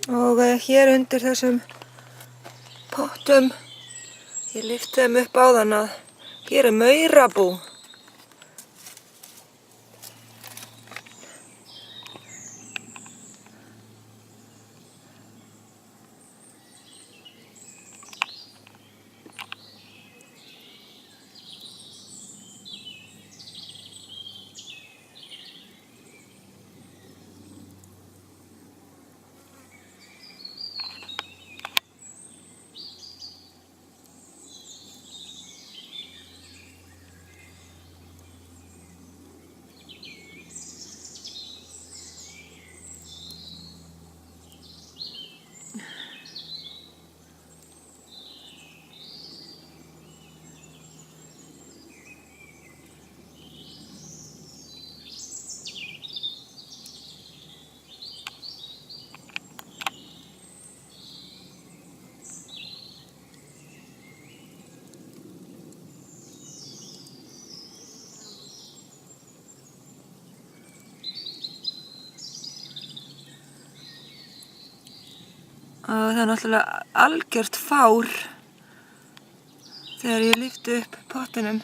Og hér undir þessum pottum, ég lyfti þeim upp áðan að hér maurabú. Og það náttúrulega algjört fár þegar ég lyfti upp pottinum.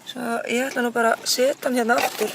Svo ég ætla nú bara að setja hann hérna aftur.